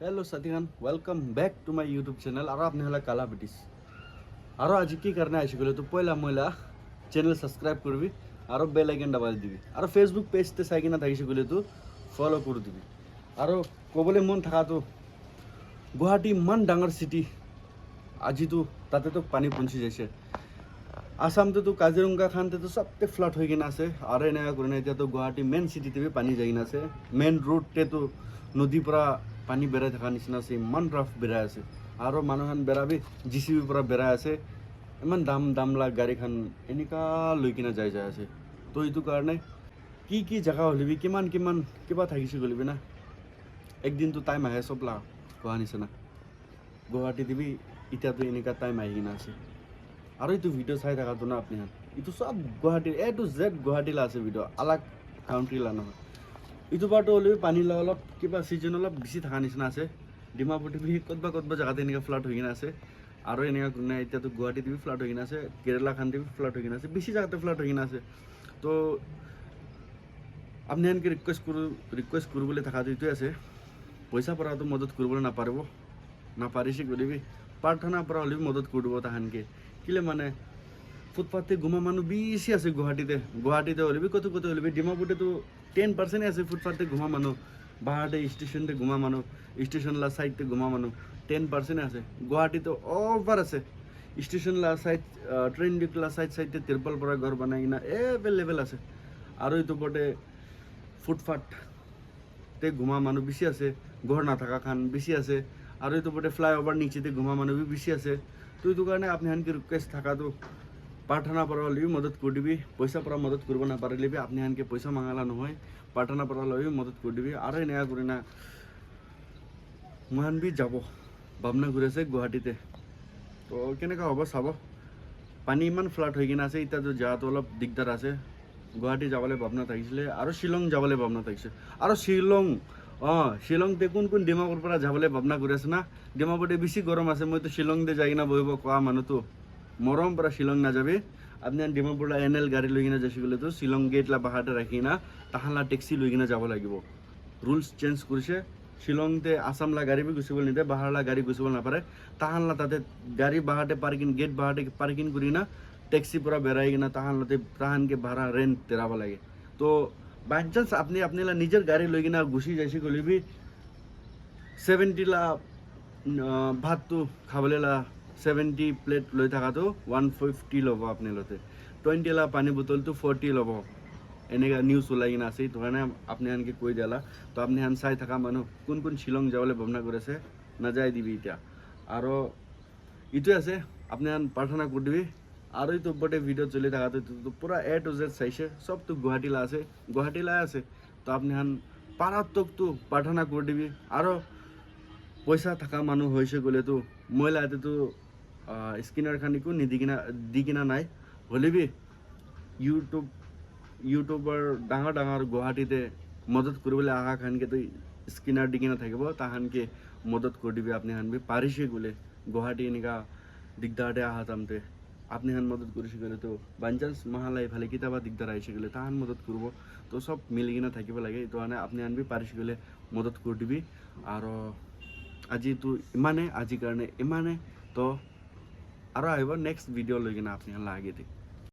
hello साथीगण welcome back to my YouTube channel और आपने हला काला ब्रिटिश और आज की करना आइसे गले तो पहला महिला चैनल सब्सक्राइब करबी और बेल आइकन दबाई दिबी और फेसबुक पेज ते साइकिना थाकिसे गले तो फॉलो कर दिबी और कबले मन थाका तो गुवाहाटी मान डांगर सिटी আজি तो ताते तो पानी पहुंची जाइए आसामते तो काजिरंगा खानते तो सबते फ्लड हो किना आछे और एने करने এতিয়া तो गुवाहाटी मेन सिटीते भी पानी जाई ना आछे मेन रोडते तो नदी পৰা पानी बेराई थका निचिना आछे इमान राफ बेराई आछे और मानुहान बेराबी जिसिबি পৰা बेराई आछे इमान दाम दामला गाड़ी खान एनिका লৈ किना जाई जाय आछे तो इटु कारणे की जगह हलिबी किमान किमान किबा थाकिसे गलिबी ना एकदिन तो टाइम आए सबला कोआ निचिना गुवाहाटीते भी इतना तो एनिका टाइम आइ किना आछे और ये भिडिओ चाई था तो ना अपनी हाँ ये सब गुवाहाटी ए टू जेड गुवाहाटी आछे भिडिओ अलग काउंट्री ला नहय इटु बाटो हले पानी ला अलप किबा सीजन अलप बेसी थाका निचिना आछे डिमापुरते भी कतबा जगाते एनिका फ्लड होइकिना आछे और एनिका कुना इतना तो गुवाहाटीते भी फ्लड होइकिना आछे केरला खानते भी फ्लड होइकिना आछे बेसी जगाते फ्लड होइकिना आछे तो आपनि आनके रिक्वेस्ट কৰিবলৈ थाकाটো इटुৱে आछे पैसा পৰা तो मदद কৰিবলৈ नापारिसे गलिबी प्रार्थना পৰা हले मदद কৰিব ताहानके किले माने फुटपाथते घुमा मानु बेसी आछे गुवाहाटीते हले भी कतो कतो हले भी डिमापुरते तो 10% आछे फुटपाथते घुमा मानु बाहाटे स्टेशनते घुमा मानु स्टेशन ला साइडते घुमा मानु 10% आछे गुवाहाटी तो ओवर आछे स्टेशन ला साइड ट्रेन डिकला साइडते तिरपाल পৰা घर बनाई किना एवेलेबल आछे और इतो पटे फुटपाथ ते घुमा मानु बेसी आछे घर नाथाका खान बेसी आछे और इतो पटे फ्लाईओवर नीचेते घुमा मानु भी बेसी आछे तो इटु कारणे आपनि हानके रिक्वेस्ट थाका तो प्रार्थना পৰা हले मदद कर दिबी पैसा পৰা मदद करब नापारिले भी आपनि हानके पैसा मांगाला নহয় प्रार्थना পৰা हले मदद कर दिबी और एने करिना मोहन भी যাব भावना घुरि आछे गुवाहाटीते तो केनेका हबो चाबो पानी इमान फ्लड হৈ কিনা আছে इतना तो जातो अलप दिगदार आछे गुवाहाटी जाबले भावना थाकिছিলে और शिलং जाबले भावना थाकिছে और शिलंगते कोन डिमापुर পৰা যাবলৈ ভাবনা কৰি আছে না ডিমাপুৰতে বেছি গৰম আছে মই তো শিলংতে যাই কিনা বহিব কোৱা মানুহ তো মৰম পৰা শিলং নাযাবি আপনি ডিমাপুৰলা এনএল গাড়ী লৈ কিনা যাইছে গলে তো শিলং গেটলা বাহাতে ৰাখি না তাহানলা টেক্সি লৈ কিনা যাব লাগিব रुल्स चेंज কৰিছে শিলংতে আসামলা গাড়ী বি গুছিবল নিদে বাহাৰলা গাড়ী গুছিবল নাপাৰে তাহানলা তাতে গাড়ী বাহাতে পাৰ্কিং गेट बाहाटे पार्किंग কৰি না টেক্সি পৰা বেৰাই কিনা তাহানলতে তাহানকে ভাড়া रेंट তেৰাব লাগে तो बाय चान्स आपने अपने निजर गाड़ी लैकिना घुसी जाइसे गले भी 70 ला भात तो खाबले ला 70 प्लेट लै थाका तो 150 लब अपने लते 20 ला पानी बोतल तो 40 लब एनेका न्यूज ओलाइकिना आछे तो কাৰণে আপনি আনকে কৈ দিলা তো আপনি আন চাই থাকা মানুহ কোন শিলং যাবলে ভাবনা কৰিছে নাযায় দিবি এতিয়া আৰু ইটো আছে আপনি আন প্ৰাৰ্থনা কৰি দিবি और तो बड़े वीडियो चले था तो पूरा ए टू जेड सही सब तो गुवाहाटी आछे तो आपने हान पारा तक तो प्रार्थना कर दिबी और पैसा थाका मानु होइसे गले तो महिला तो स्किनर खानिको दी किना नाई हले भी यूट्यूबर डांगर डांगर गुवाहाटीते मदद करबले आहा खानके तो स्किनर दी किना थाकिबो ताहानके मदद कर दिबी आपने हान भी पारिसे गले गुवाहाटी एनिका दिगदारते आहा तामते আপনি হান मदद কৰিছে গলে তো বাই চান্স মহালাই ভালে কিতাবা দিগদাৰ আইছে গলে তাহান मदद করব তো সব মিলি কিনা থাকিব লাগে তো মানে আপনি আনবি পারিছে গলে मदद कर দিবি আর আজি তো ইমানে আজি কাৰণে ইমানে তো আৰু আহিব নেক্সট ভিডিও লৈ কিনা আপনি হান লাগে